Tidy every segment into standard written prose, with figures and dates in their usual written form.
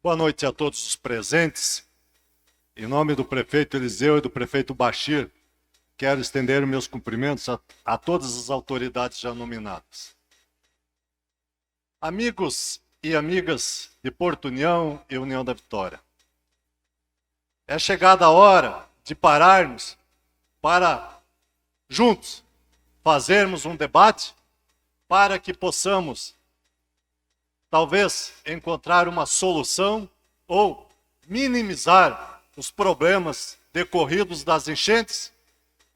Boa noite a todos os presentes. Em nome do prefeito Eliseu e do prefeito Bachir, quero estender meus cumprimentos a todas as autoridades já nominadas. Amigos e amigas de Porto União e União da Vitória, é chegada a hora de pararmos para, juntos, fazermos um debate para que possamos, talvez, encontrar uma solução ou minimizar os problemas decorridos das enchentes,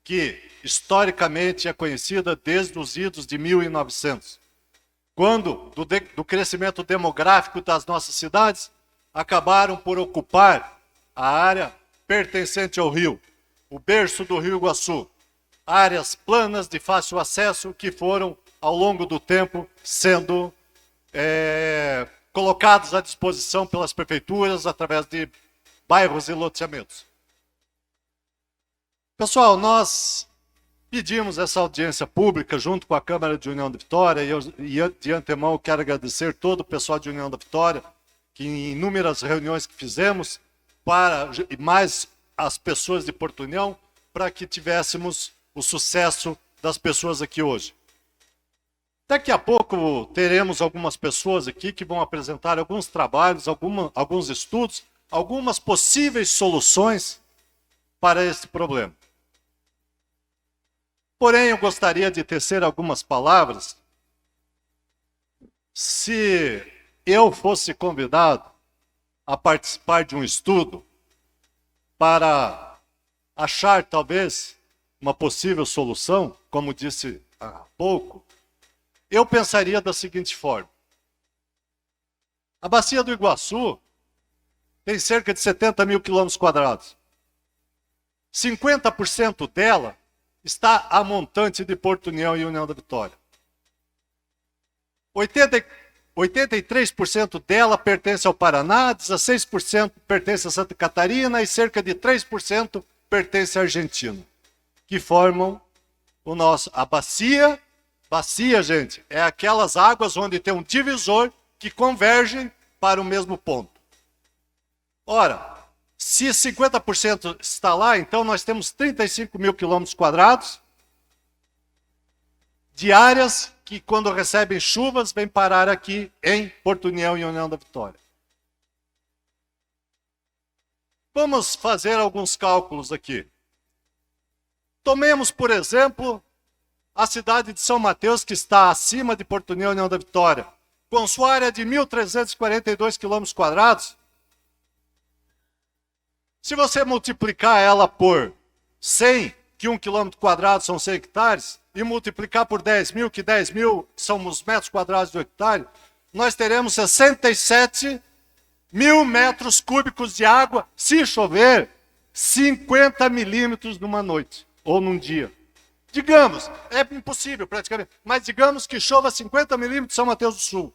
que historicamente é conhecida desde os idos de 1900, quando, do crescimento demográfico das nossas cidades, acabaram por ocupar a área pertencente ao rio, o berço do Rio Iguaçu, áreas planas de fácil acesso que foram, ao longo do tempo, sendo colocados à disposição pelas prefeituras através de bairros e loteamentos. Pessoal, nós pedimos essa audiência pública junto com a Câmara de União da Vitória e de antemão quero agradecer todo o pessoal de União da Vitória, que em inúmeras reuniões que fizemos, e mais as pessoas de Porto União, para que tivéssemos o sucesso das pessoas aqui hoje. Daqui a pouco teremos algumas pessoas aqui que vão apresentar alguns trabalhos, alguns estudos, algumas possíveis soluções para esse problema. Porém, eu gostaria de tecer algumas palavras. Se eu fosse convidado a participar de um estudo para achar, talvez, uma possível solução, como disse há pouco, eu pensaria da seguinte forma. A bacia do Iguaçu tem cerca de 70 mil quilômetros quadrados. 50% dela está a montante de Porto União e União da Vitória. 83% dela pertence ao Paraná, 16% pertence a Santa Catarina e cerca de 3% pertence à Argentina, que formam a bacia. Bacia, gente, é aquelas águas onde tem um divisor que convergem para o mesmo ponto. Ora, se 50% está lá, então nós temos 35 mil quilômetros quadrados de áreas que, quando recebem chuvas, vêm parar aqui em Porto União e União da Vitória. Vamos fazer alguns cálculos aqui. Tomemos, por exemplo, a cidade de São Mateus, que está acima de Porto União e União da Vitória, com sua área de 1.342 quilômetros quadrados. Se você multiplicar ela por 100, que 1 quilômetro quadrado são 100 hectares, e multiplicar por 10 mil, que 10 mil são os metros quadrados do hectare, nós teremos 67 mil metros cúbicos de água, se chover, 50 milímetros numa noite, ou num dia. Digamos, é impossível praticamente, mas digamos que chova 50 milímetros em São Mateus do Sul.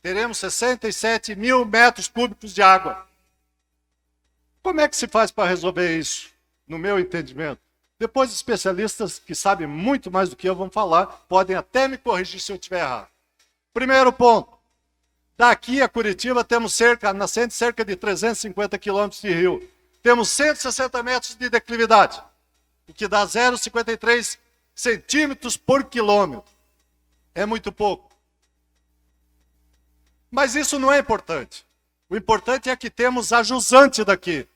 Teremos 67 mil metros cúbicos de água. Como é que se faz para resolver isso, no meu entendimento? Depois, especialistas que sabem muito mais do que eu vão falar, podem até me corrigir se eu estiver errado. Primeiro ponto. Daqui a Curitiba temos nascente cerca de 350 quilômetros de rio. Temos 160 metros de declividade, o que dá 0,53 centímetros por quilômetro. É muito pouco. Mas isso não é importante. O importante é que temos a jusante daqui,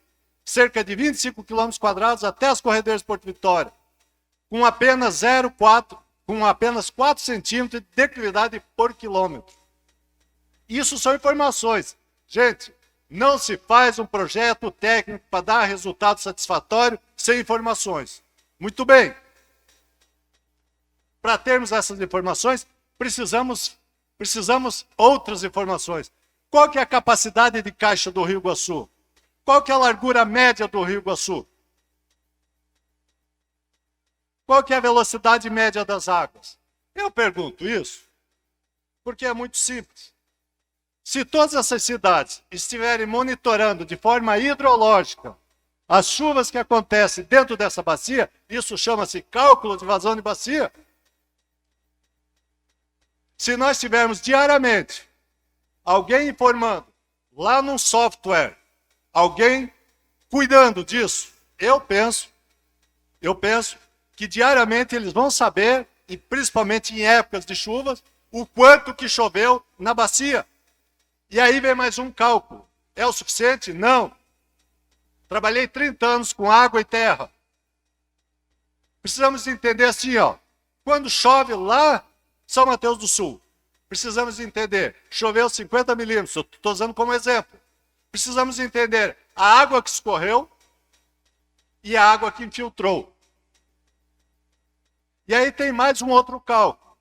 cerca de 25 quilômetros quadrados até as corredeiras de Porto Vitória, com apenas 4 centímetros de declividade por quilômetro. Isso são informações. Gente, não se faz um projeto técnico para dar resultado satisfatório sem informações. Muito bem. Para termos essas informações, precisamos outras informações. Qual que é a capacidade de caixa do Rio Iguaçu? Qual que é a largura média do Rio Iguaçu? Qual que é a velocidade média das águas? Eu pergunto isso porque é muito simples. Se todas essas cidades estiverem monitorando de forma hidrológica as chuvas que acontecem dentro dessa bacia, isso chama-se cálculo de vazão de bacia. Se nós tivermos diariamente alguém informando lá num software, alguém cuidando disso, eu penso que diariamente eles vão saber, e principalmente em épocas de chuvas, o quanto que choveu na bacia. E aí vem mais um cálculo. É o suficiente? Não. Trabalhei 30 anos com água e terra. Precisamos entender assim, ó. Quando chove lá em São Mateus do Sul, precisamos entender, choveu 50 milímetros, estou usando como exemplo. Precisamos entender a água que escorreu e a água que infiltrou. E aí tem mais um outro cálculo.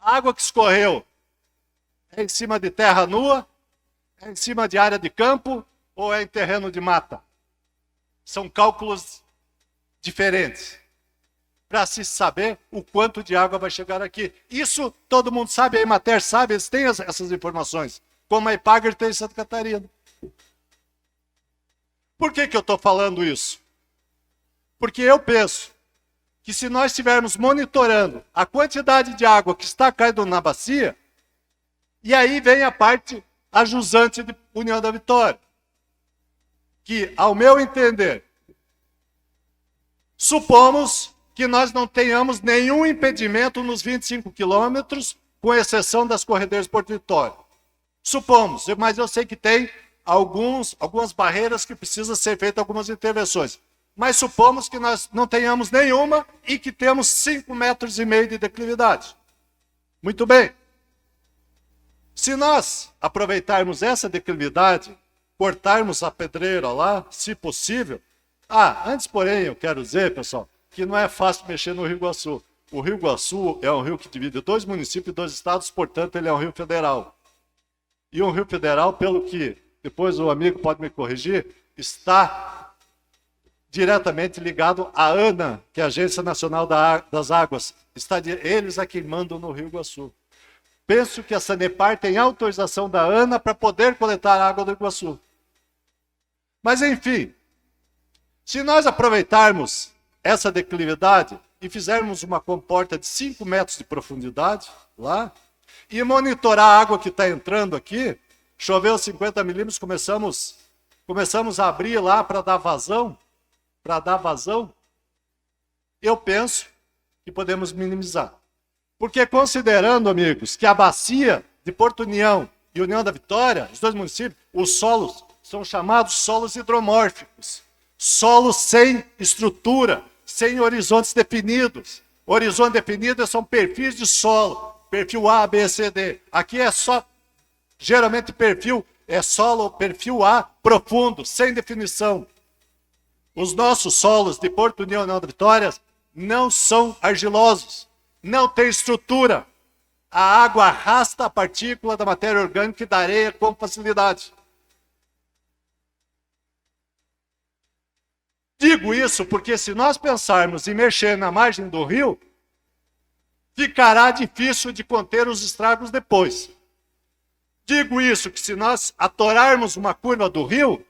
A água que escorreu é em cima de terra nua, é em cima de área de campo ou é em terreno de mata? São cálculos diferentes para se saber o quanto de água vai chegar aqui. Isso todo mundo sabe, a Emater sabe, eles têm essas informações, como a Epagre tem em Santa Catarina. Por que eu estou falando isso? Porque eu penso que se nós estivermos monitorando a quantidade de água que está caindo na bacia, e aí vem a parte ajusante de União da Vitória, que, ao meu entender, supomos que nós não tenhamos nenhum impedimento nos 25 quilômetros, com exceção das corredeiras Porto Vitória. Supomos, mas eu sei que tem algumas barreiras que precisam ser feitas algumas intervenções. Mas supomos que nós não tenhamos nenhuma e que temos 5,5 metros de declividade. Muito bem. Se nós aproveitarmos essa declividade, cortarmos a pedreira lá, se possível. Antes, porém, eu quero dizer, pessoal, que não é fácil mexer no Rio Iguaçu. O Rio Iguaçu é um rio que divide 2 municípios e 2 estados, portanto, ele é um rio federal. E um rio federal, pelo que depois o amigo pode me corrigir, está diretamente ligado à ANA, que é a Agência Nacional das Águas. Eles aqui mandam no Rio Iguaçu. Penso que a Sanepar tem autorização da ANA para poder coletar a água do Iguaçu. Mas, enfim, se nós aproveitarmos essa declividade e fizermos uma comporta de 5 metros de profundidade lá, e monitorar a água que está entrando aqui, choveu 50 milímetros, começamos a abrir lá para dar vazão, eu penso que podemos minimizar. Porque considerando, amigos, que a bacia de Porto União e União da Vitória, os 2 municípios, os solos são chamados solos hidromórficos. Solos sem estrutura, sem horizontes definidos. Horizonte definido são perfis de solo, perfil A, B, C, D. Aqui é só, geralmente perfil A profundo, sem definição. Os nossos solos de Porto União e União da Vitória não são argilosos, não tem estrutura. A água arrasta a partícula da matéria orgânica e da areia com facilidade. Digo isso porque se nós pensarmos em mexer na margem do rio, ficará difícil de conter os estragos depois. Digo isso que se nós atorarmos uma curva do rio,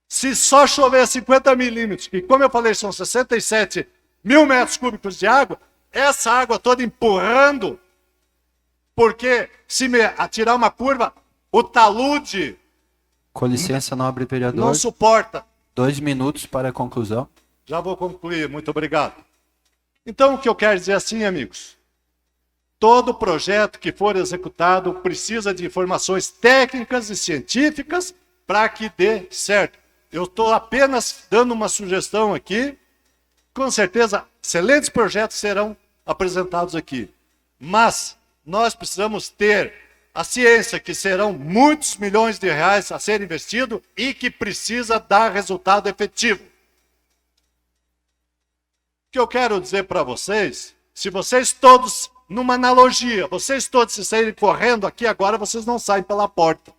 se só chover 50 milímetros, que como eu falei são 67 mil metros cúbicos de água, essa água toda empurrando, porque se me atirar uma curva, o talude... Com licença, nobre vereador. Não suporta. 2 minutos para a conclusão. Já vou concluir, muito obrigado. Então, o que eu quero dizer assim, amigos, todo projeto que for executado precisa de informações técnicas e científicas para que dê certo. Eu estou apenas dando uma sugestão aqui, com certeza excelentes projetos serão apresentados aqui, mas nós precisamos ter a ciência que serão muitos milhões de reais a ser investido e que precisa dar resultado efetivo. O que eu quero dizer para vocês, se vocês todos, numa analogia, vocês todos se saírem correndo aqui agora, vocês não saem pela porta.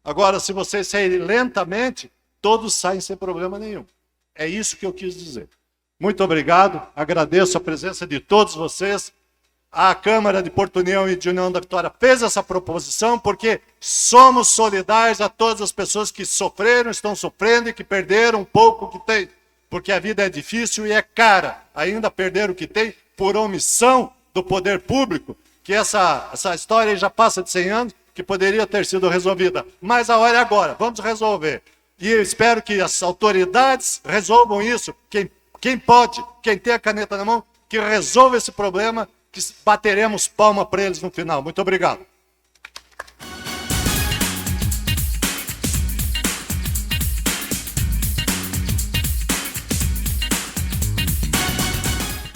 Agora, se vocês saírem lentamente, todos saem sem problema nenhum. É isso que eu quis dizer. Muito obrigado, agradeço a presença de todos vocês. A Câmara de Porto União e de União da Vitória fez essa proposição porque somos solidários a todas as pessoas que sofreram, estão sofrendo e que perderam um pouco que tem. Porque a vida é difícil e é cara. Ainda perder o que tem por omissão do poder público, que essa história já passa de 100 anos, que poderia ter sido resolvida. Mas a hora é agora, vamos resolver. E eu espero que as autoridades resolvam isso. Quem pode, quem tem a caneta na mão, que resolva esse problema, que bateremos palma para eles no final. Muito obrigado.